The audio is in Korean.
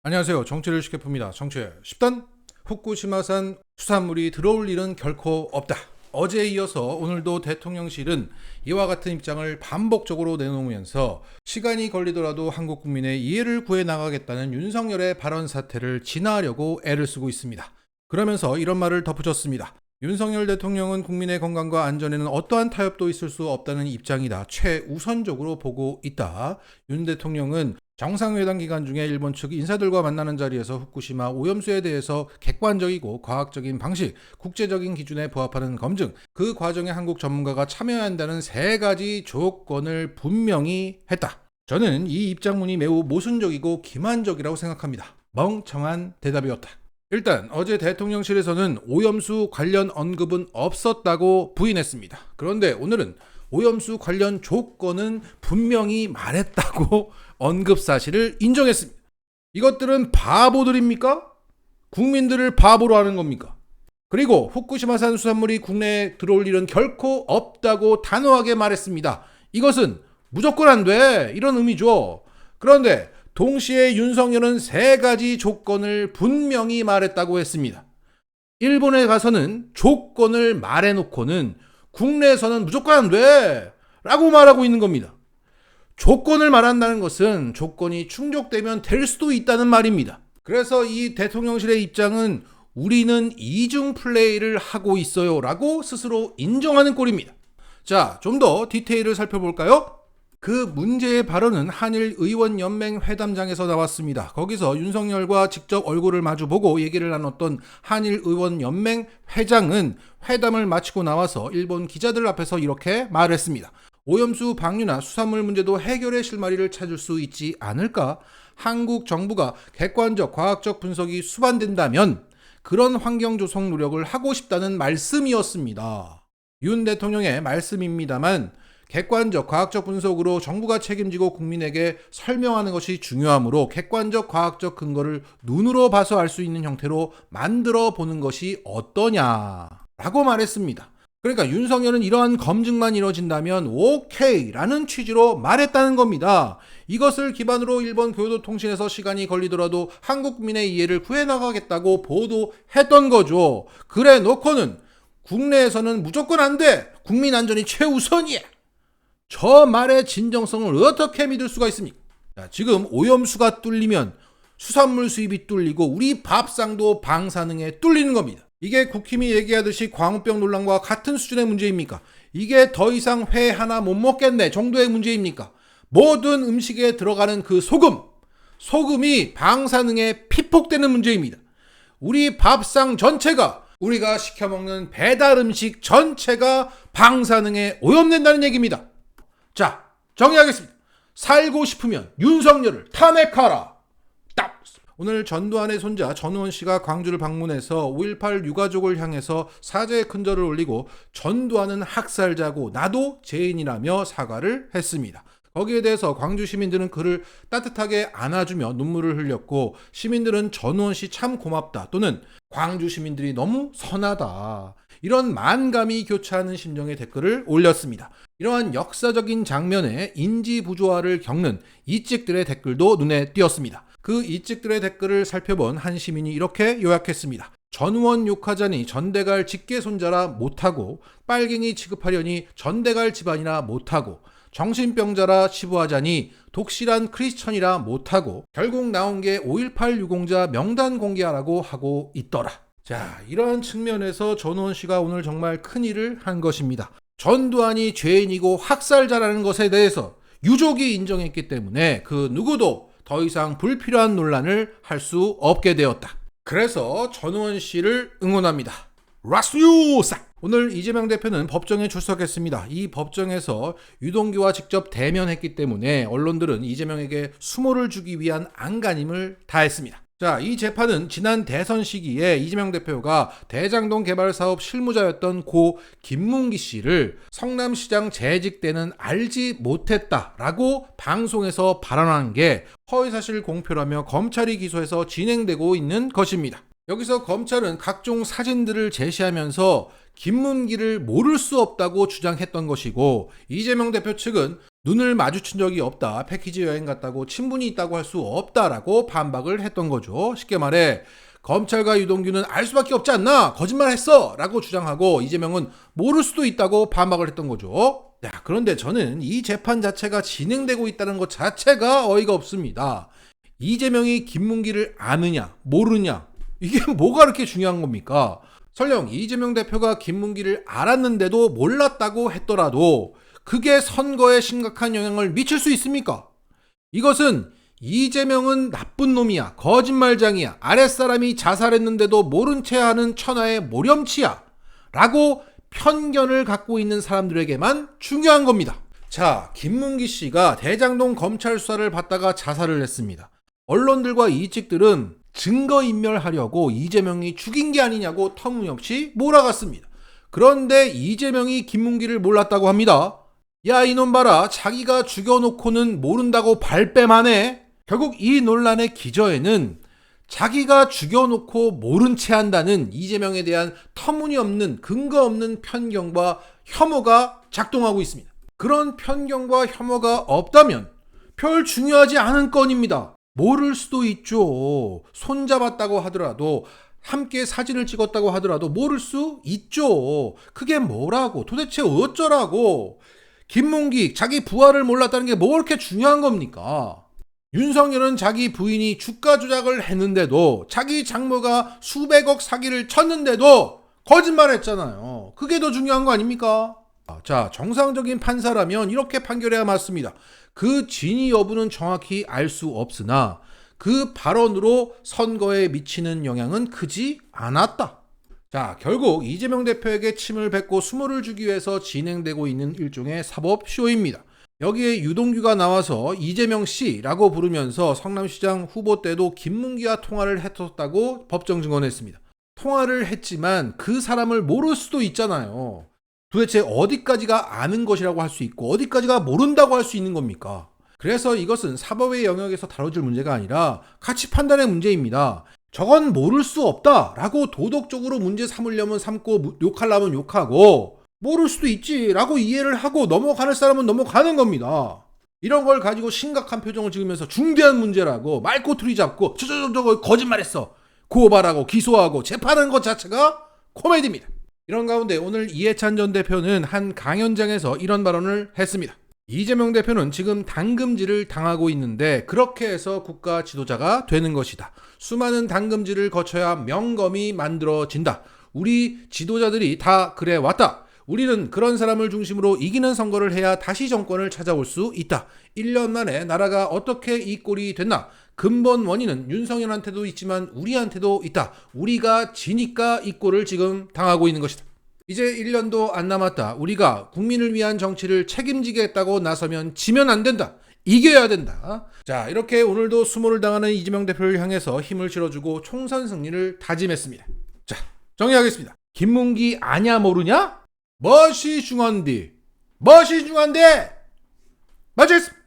안녕하세요. 정치를 쉽게 풉니다. 정치 10단 후쿠시마산 수산물이 들어올 일은 결코 없다. 어제에 이어서 오늘도 대통령실은 이와 같은 입장을 반복적으로 내놓으면서 시간이 걸리더라도 한국 국민의 이해를 구해 나가겠다는 윤석열의 발언 사태를 진화하려고 애를 쓰고 있습니다. 그러면서 이런 말을 덧붙였습니다. 윤석열 대통령은 국민의 건강과 안전에는 어떠한 타협도 있을 수 없다는 입장이다. 최우선적으로 보고 있다. 윤 대통령은 정상회담 기간 중에 일본 측 인사들과 만나는 자리에서 후쿠시마 오염수에 대해서 객관적이고 과학적인 방식, 국제적인 기준에 부합하는 검증, 그 과정에 한국 전문가가 참여해야 한다는 세 가지 조건을 분명히 했다. 저는 이 입장문이 매우 모순적이고 기만적이라고 생각합니다. 멍청한 대답이었다. 일단 어제 대통령실에서는 오염수 관련 언급은 없었다고 부인했습니다. 그런데 오늘은 오염수 관련 조건은 분명히 말했다고 언급 사실을 인정했습니다. 이것들은 바보들입니까? 국민들을 바보로 하는 겁니까? 그리고 후쿠시마산 수산물이 국내에 들어올 일은 결코 없다고 단호하게 말했습니다. 이것은 무조건 안 돼. 이런 의미죠. 그런데 동시에 윤석열은 세 가지 조건을 분명히 말했다고 했습니다. 일본에 가서는 조건을 말해놓고는 국내에서는 무조건 안 돼! 라고 말하고 있는 겁니다. 조건을 말한다는 것은 조건이 충족되면 될 수도 있다는 말입니다. 그래서 이 대통령실의 입장은 우리는 이중 플레이를 하고 있어요 라고 스스로 인정하는 꼴입니다. 자, 좀 더 디테일을 살펴볼까요? 그 문제의 발언은 한일의원연맹 회담장에서 나왔습니다. 거기서 윤석열과 직접 얼굴을 마주보고 얘기를 나눴던 한일의원연맹 회장은 회담을 마치고 나와서 일본 기자들 앞에서 이렇게 말했습니다. 오염수 방류나 수산물 문제도 해결의 실마리를 찾을 수 있지 않을까? 한국 정부가 객관적 과학적 분석이 수반된다면 그런 환경 조성 노력을 하고 싶다는 말씀이었습니다. 윤 대통령의 말씀입니다만 객관적 과학적 분석으로 정부가 책임지고 국민에게 설명하는 것이 중요하므로 객관적 과학적 근거를 눈으로 봐서 알 수 있는 형태로 만들어 보는 것이 어떠냐라고 말했습니다. 그러니까 윤석열은 이러한 검증만 이뤄진다면 오케이라는 취지로 말했다는 겁니다. 이것을 기반으로 일본 교도통신에서 시간이 걸리더라도 한국 국민의 이해를 구해나가겠다고 보도했던 거죠. 그래 놓고는 국내에서는 무조건 안 돼. 국민 안전이 최우선이야. 저 말의 진정성을 어떻게 믿을 수가 있습니까? 자, 지금 오염수가 뚫리면 수산물 수입이 뚫리고 우리 밥상도 방사능에 뚫리는 겁니다. 이게 국힘이 얘기하듯이 광우병 논란과 같은 수준의 문제입니까? 이게 더 이상 회 하나 못 먹겠네 정도의 문제입니까? 모든 음식에 들어가는 그 소금이 방사능에 피폭되는 문제입니다. 우리 밥상 전체가, 우리가 시켜먹는 배달 음식 전체가 방사능에 오염된다는 얘기입니다. 자, 정리하겠습니다. 살고 싶으면 윤석열을 탄핵하라. 딱. 오늘 전두환의 손자 전우원 씨가 광주를 방문해서 5.18 유가족을 향해서 사죄의 큰절을 올리고 전두환은 학살자고 나도 죄인이라며 사과를 했습니다. 거기에 대해서 광주 시민들은 그를 따뜻하게 안아주며 눈물을 흘렸고 시민들은 전우원 씨 참 고맙다 또는 광주 시민들이 너무 선하다 이런 만감이 교차하는 심정의 댓글을 올렸습니다. 이러한 역사적인 장면에 인지부조화를 겪는 이찍들의 댓글도 눈에 띄었습니다. 그 이찍들의 댓글을 살펴본 한 시민이 이렇게 요약했습니다. 전우원 욕하자니 전대갈 직계손자라 못하고 빨갱이 취급하려니 전대갈 집안이라 못하고 정신병자라 치부하자니 독실한 크리스천이라 못하고 결국 나온 게 5.18 유공자 명단 공개하라고 하고 있더라. 자, 이러한 측면에서 전우원 씨가 오늘 정말 큰일을 한 것입니다. 전두환이 죄인이고 학살자라는 것에 대해서 유족이 인정했기 때문에 그 누구도 더 이상 불필요한 논란을 할 수 없게 되었다. 그래서 전우원 씨를 응원합니다. 라스유사! 오늘 이재명 대표는 법정에 출석했습니다. 이 법정에서 유동규와 직접 대면했기 때문에 언론들은 이재명에게 수모를 주기 위한 안간힘을 다했습니다. 자, 이 재판은 지난 대선 시기에 이재명 대표가 대장동 개발 사업 실무자였던 고 김문기 씨를 성남시장 재직 때는 알지 못했다라고 방송에서 발언한 게 허위사실 공표라며 검찰이 기소해서 진행되고 있는 것입니다. 여기서 검찰은 각종 사진들을 제시하면서 김문기를 모를 수 없다고 주장했던 것이고 이재명 대표 측은 눈을 마주친 적이 없다. 패키지 여행 갔다고 친분이 있다고 할 수 없다라고 반박을 했던 거죠. 쉽게 말해 검찰과 유동규는 알 수밖에 없지 않나? 거짓말했어! 라고 주장하고 이재명은 모를 수도 있다고 반박을 했던 거죠. 야, 그런데 저는 이 재판 자체가 진행되고 있다는 것 자체가 어이가 없습니다. 이재명이 김문기를 아느냐 모르냐 이게 뭐가 그렇게 중요한 겁니까? 설령 이재명 대표가 김문기를 알았는데도 몰랐다고 했더라도 그게 선거에 심각한 영향을 미칠 수 있습니까? 이것은 이재명은 나쁜 놈이야, 거짓말장이야, 아랫사람이 자살했는데도 모른 채 하는 천하의 모렴치야 라고 편견을 갖고 있는 사람들에게만 중요한 겁니다. 자, 김문기 씨가 대장동 검찰 수사를 받다가 자살을 했습니다. 언론들과 이직들은 증거인멸하려고 이재명이 죽인 게 아니냐고 터무니없이 몰아갔습니다. 그런데 이재명이 김문기를 몰랐다고 합니다. 야, 이놈 봐라. 자기가 죽여놓고는 모른다고 발뺌하네. 결국 이 논란의 기저에는 자기가 죽여놓고 모른 채 한다는 이재명에 대한 터무니없는 근거 없는 편견과 혐오가 작동하고 있습니다. 그런 편견과 혐오가 없다면 별 중요하지 않은 건입니다. 모를 수도 있죠. 손잡았다고 하더라도 함께 사진을 찍었다고 하더라도 모를 수 있죠. 그게 뭐라고? 도대체 어쩌라고? 김문기 자기 부하를 몰랐다는 게 뭐 그렇게 중요한 겁니까? 윤석열은 자기 부인이 주가 조작을 했는데도 자기 장모가 수백억 사기를 쳤는데도 거짓말했잖아요. 그게 더 중요한 거 아닙니까? 자, 정상적인 판사라면 이렇게 판결해야 맞습니다. 그 진위 여부는 정확히 알 수 없으나 그 발언으로 선거에 미치는 영향은 크지 않았다. 자, 결국 이재명 대표에게 침을 뱉고 수모를 주기 위해서 진행되고 있는 일종의 사법쇼입니다. 여기에 유동규가 나와서 이재명 씨라고 부르면서 성남시장 후보 때도 김문기와 통화를 했었다고 법정 증언했습니다. 통화를 했지만 그 사람을 모를 수도 있잖아요. 도대체 어디까지가 아는 것이라고 할 수 있고 어디까지가 모른다고 할 수 있는 겁니까? 그래서 이것은 사법의 영역에서 다뤄질 문제가 아니라 가치 판단의 문제입니다. 저건 모를 수 없다라고 도덕적으로 문제 삼으려면 삼고 욕하려면 욕하고 모를 수도 있지라고 이해를 하고 넘어가는 사람은 넘어가는 겁니다. 이런 걸 가지고 심각한 표정을 지으면서 중대한 문제라고 말꼬투리 잡고 저거 거짓말했어 고발하고 기소하고 재판하는 것 자체가 코미디입니다. 이런 가운데 오늘 이해찬 전 대표는 한 강연장에서 이런 발언을 했습니다. 이재명 대표는 지금 당금질을 당하고 있는데 그렇게 해서 국가 지도자가 되는 것이다. 수많은 당금질을 거쳐야 명검이 만들어진다. 우리 지도자들이 다 그래 왔다. 우리는 그런 사람을 중심으로 이기는 선거를 해야 다시 정권을 찾아올 수 있다. 1년 만에 나라가 어떻게 이 꼴이 됐나? 근본 원인은 윤석열한테도 있지만 우리한테도 있다. 우리가 지니까 이 꼴을 지금 당하고 있는 것이다. 이제 1년도 안 남았다. 우리가 국민을 위한 정치를 책임지겠다고 나서면 지면 안 된다. 이겨야 된다. 자, 이렇게 오늘도 수모를 당하는 이재명 대표를 향해서 힘을 실어주고 총선 승리를 다짐했습니다. 자, 정리하겠습니다. 김문기 아냐 모르냐? 멋이 중한디. 멋이 중한데 맞았습니다.